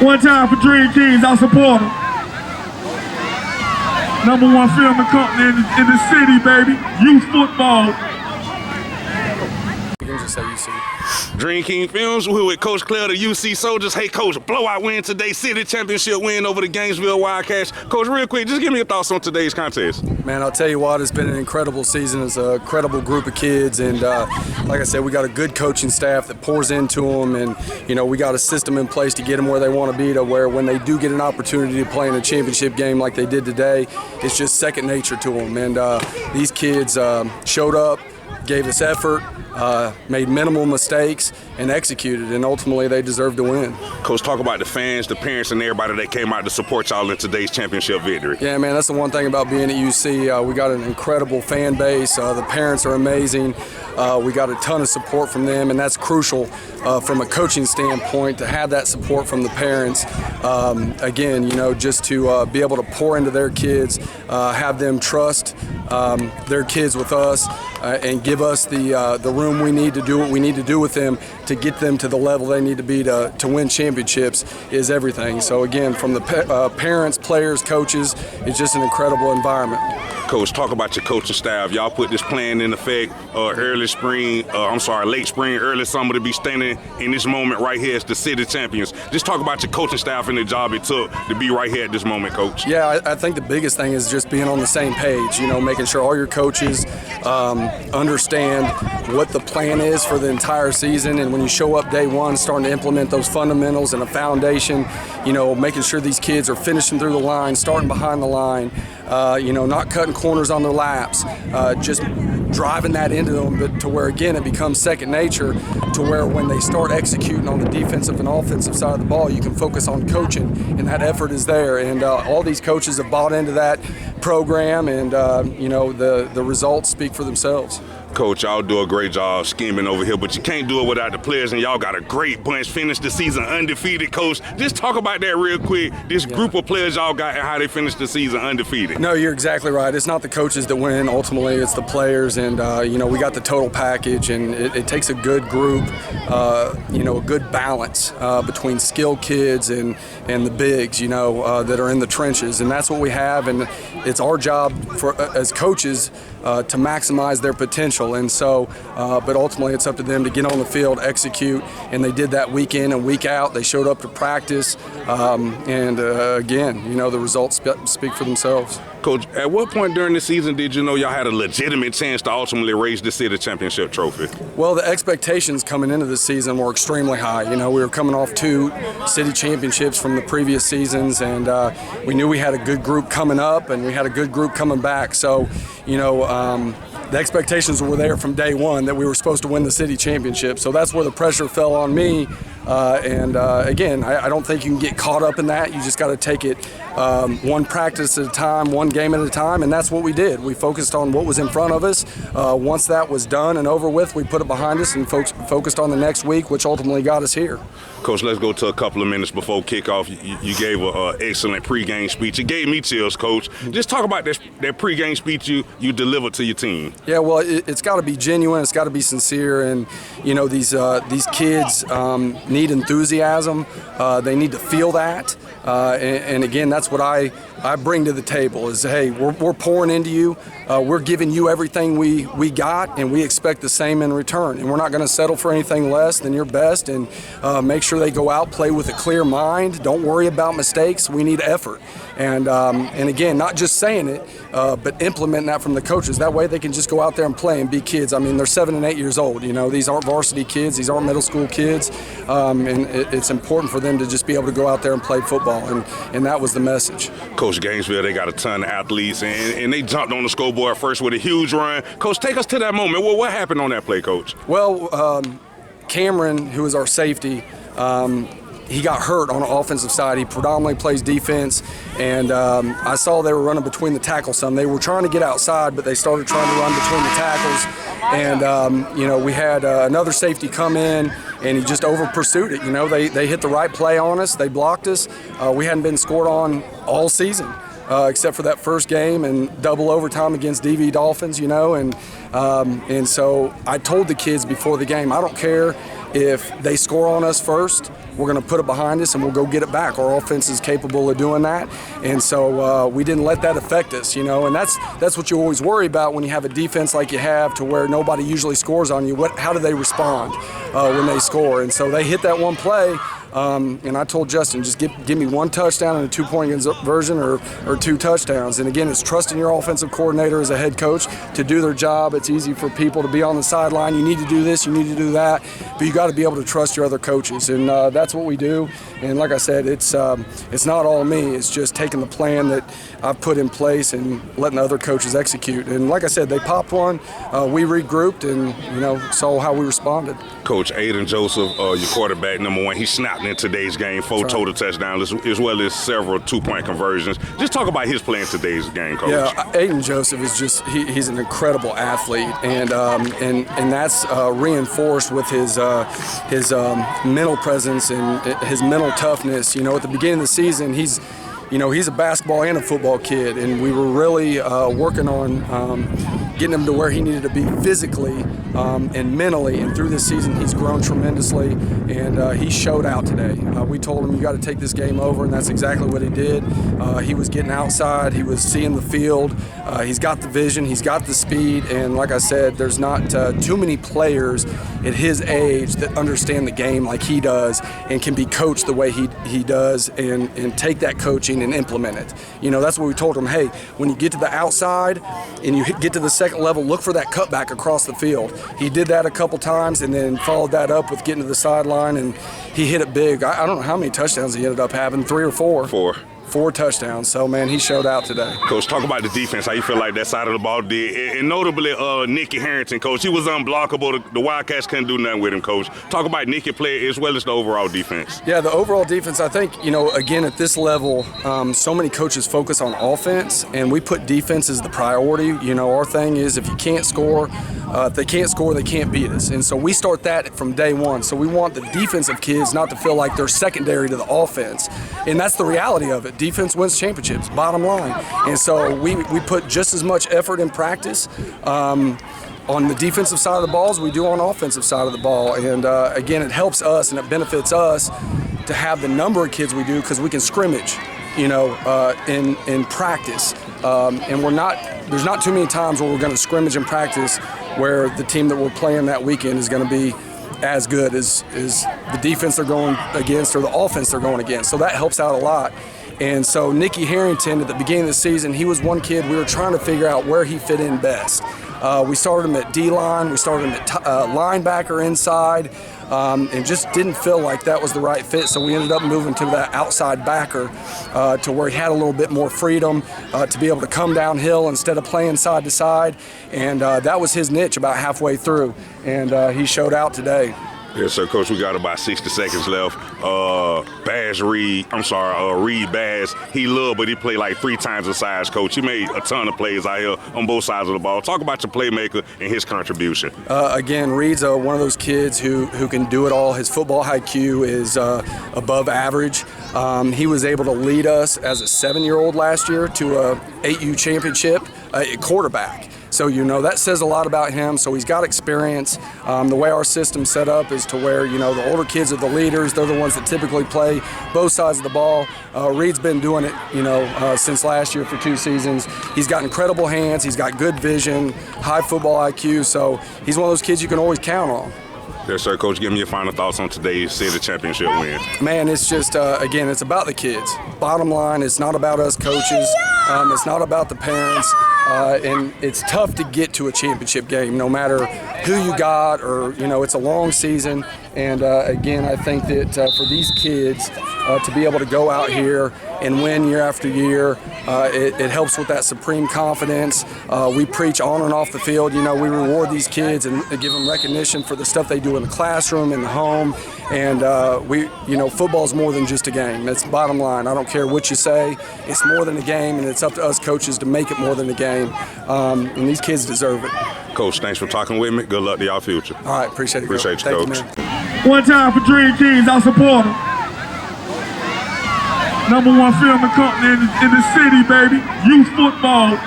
One time for Dream Kings, I support them. #1 filming company in the city, baby. Youth football. You can just say UC. DreamKingFilmz, we're with Coach Claire, the UC Soldiers. Hey, Coach, blowout win today, city championship win over the Gainesville Wildcats. Coach, real quick, just give me your thoughts on today's contest. Man, I'll tell you what, it's been an incredible season. It's an incredible group of kids, and like I said, we got a good coaching staff that pours into them, and you know, we got a system in place to get them where they want to be, to where when they do get an opportunity to play in a championship game like they did today, it's just second nature to them. And these kids showed up, gave us effort, made minimal mistakes, and executed, and ultimately they deserve to win. Coach, talk about the fans, the parents, and everybody that came out to support y'all in today's championship victory. Yeah, man, that's the one thing about being at UC. We got an incredible fan base. The parents are amazing. We got a ton of support from them, and that's crucial from a coaching standpoint, to have that support from the parents. Again, you know, just to be able to pour into their kids, have them trust their kids with us, and give us the room we need to do what we need to do with them to get them to the level they need to be to win championships is everything. So again, from the parents, players, coaches, it's just an incredible environment. Coach, talk about your coaching staff. Y'all put this plan in effect late spring, early summer, to be standing in this moment right here as the city champions. Just talk about your coaching staff and the job it took to be right here at this moment, Coach. Yeah, I think the biggest thing is just being on the same page, you know, making sure all your coaches understand what the plan is for the entire season, and when you show up day one, starting to implement those fundamentals and a foundation, you know, making sure these kids are finishing through the line, starting behind the line, you know, not cutting corners on their laps, just driving that into them, but to where, again, it becomes second nature, to where when they start executing on the defensive and offensive side of the ball, you can focus on coaching, and that effort is there. And all these coaches have bought into that program, and you know, the results speak for themselves. Coach, y'all do a great job scheming over here, but you can't do it without the players, and y'all got a great bunch. Finished the season undefeated, Coach. Just talk about that real quick. This group of players y'all got and how they finished the season undefeated. No, you're exactly right. It's not the coaches that win. Ultimately, it's the players, and you know, we got the total package, and it takes a good group, you know, a good balance between skilled kids and the bigs, you know, that are in the trenches, and that's what we have, and it's our job as coaches to maximize their potential. And so, but ultimately it's up to them to get on the field, execute, and they did that week in and week out. They showed up to practice, and again, you know, the results speak for themselves. Coach, at what point during the season did you know y'all had a legitimate chance to ultimately raise the city championship trophy? Well, the expectations coming into the season were extremely high. You know, we were coming off 2 city championships from the previous seasons, and we knew we had a good group coming up, and we had a good group coming back. So, you know, the expectations were there from day one that we were supposed to win the city championship. So that's where the pressure fell on me. Again, I don't think you can get caught up in that. You just got to take it one practice at a time, one game at a time, and that's what we did. We focused on what was in front of us. Once that was done and over with, we put it behind us and focused on the next week, which ultimately got us here. Coach, let's go to a couple of minutes before kickoff. You gave an excellent pregame speech. It gave me chills, Coach. Just talk about that pregame speech you delivered to your team. Yeah, well, it's got to be genuine. It's got to be sincere, and you know, these kids need enthusiasm. They need to feel that, and again, that's what I bring to the table. Is, hey, we're pouring into you. We're giving you everything we got, and we expect the same in return. And we're not going to settle for anything less than your best. And make sure they go out, play with a clear mind. Don't worry about mistakes. We need effort. And again, not just saying it, but implementing that from the coaches. That way they can just go out there and play and be kids. I mean, they're 7 and 8 years old. You know, these aren't varsity kids. These aren't middle school kids. And it's important for them to just be able to go out there and play football. And that was the message. Coach, Gainesville, they got a ton of athletes, and they jumped on the scoreboard first with a huge run. Coach, take us to that moment. Well, what happened on that play, Coach? Well, Cameron, who is our safety, he got hurt on the offensive side. He predominantly plays defense, and I saw they were running between the tackles some. They were trying to get outside, but they started trying to run between the tackles. And, you know, we had another safety come in, and he just over-pursued it. You know, they hit the right play on us. They blocked us. We hadn't been scored on all season. Except for that first game and double overtime against DV Dolphins, you know, and so I told the kids before the game, I don't care if they score on us first, we're going to put it behind us and we'll go get it back. Our offense is capable of doing that, and so we didn't let that affect us, you know. And that's what you always worry about when you have a defense like you have, to where nobody usually scores on you. How do they respond when they score? And so they hit that one play. And I told Justin, just give me one touchdown and a 2-point conversion or 2 touchdowns. And again, it's trusting your offensive coordinator as a head coach to do their job. It's easy for people to be on the sideline. You need to do this, you need to do that, but you got to be able to trust your other coaches, and that's what we do. And like I said, it's not all me. It's just taking the plan that I've put in place and letting the other coaches execute. And like I said, they popped one. We regrouped and saw how we responded. Coach, Aiden Joseph, your quarterback, number 1, he snapped in today's game, 4 total touchdowns, as well as several 2-point conversions. Just talk about his play in today's game, Coach. Yeah, Aiden Joseph is he's an incredible athlete, and that's reinforced with his mental presence and his mental toughness. At the beginning of the season, he's a basketball and a football kid, and we were really working on getting him to where he needed to be physically and mentally. And through this season, he's grown tremendously, and he showed out today. We told him, you got to take this game over, and that's exactly what he did. He was getting outside. He was seeing the field. He's got the vision. He's got the speed. And like I said, there's not too many players at his age that understand the game like he does and can be coached the way he does and take that coaching and implement it. That's what we told him. Hey, when you get to the outside and you get to the second level, look for that cutback across the field. He did that a couple times and then followed that up with getting to the sideline, and he hit it big. I don't know how many touchdowns he ended up having, 3 or 4. 4 touchdowns. So, man, he showed out today. Coach, talk about the defense, how you feel like that side of the ball did. And notably, Nicky Harrington, Coach, he was unblockable. The Wildcats couldn't do nothing with him, Coach. Talk about Nicky play as well as the overall defense. Yeah, the overall defense, I think, again, at this level, so many coaches focus on offense, and we put defense as the priority. Our thing is, if you can't score, if they can't score, they can't beat us. And so we start that from day one. So we want the defensive kids not to feel like they're secondary to the offense. And that's the reality of it. Defense wins championships, bottom line. And so we put just as much effort in practice on the defensive side of the ball as we do on the offensive side of the ball. And again, it helps us and it benefits us to have the number of kids we do, because we can scrimmage, in practice. And there's not too many times where we're going to scrimmage in practice where the team that we're playing that weekend is going to be as good as the defense they're going against or the offense they're going against. So that helps out a lot. And so Nicky Harrington, at the beginning of the season, he was one kid we were trying to figure out where he fit in best. We started him at D-line, we started him at linebacker inside, and just didn't feel like that was the right fit. So we ended up moving to that outside backer to where he had a little bit more freedom to be able to come downhill instead of playing side to side. And that was his niche about halfway through, and he showed out today. Yes, sir, Coach. We got about 60 seconds left. Reed Bass, he loved, but he played like 3 times the size, Coach. He made a ton of plays out here on both sides of the ball. Talk about your playmaker and his contribution. Again, Reed's one of those kids who can do it all. His football IQ is above average. He was able to lead us as a 7-year-old last year to a 8U championship at quarterback. So, that says a lot about him. So he's got experience. The way our system's set up is to where, the older kids are the leaders. They're the ones that typically play both sides of the ball. Reed's been doing it, since last year for 2 seasons. He's got incredible hands. He's got good vision, high football IQ. So he's one of those kids you can always count on. Yes, sir. Coach, give me your final thoughts on today's city championship win. Man, it's just, again, it's about the kids. Bottom line, it's not about us coaches. It's not about the parents. And it's tough to get to a championship game, no matter who you got, or, it's a long season. And again, I think that for these kids to be able to go out here and win year after year, it helps with that supreme confidence. We preach on and off the field. We reward these kids and give them recognition for the stuff they do in the classroom, in the home. And football's more than just a game. That's bottom line. I don't care what you say. It's more than a game, and it's up to us coaches to make it more than a game. And these kids deserve it. Coach, thanks for talking with me. Good luck to y'all future. All right, appreciate it. Appreciate you, Coach. One time for Dream Kings, our supporter. #1 filming company in the city, baby. Youth football.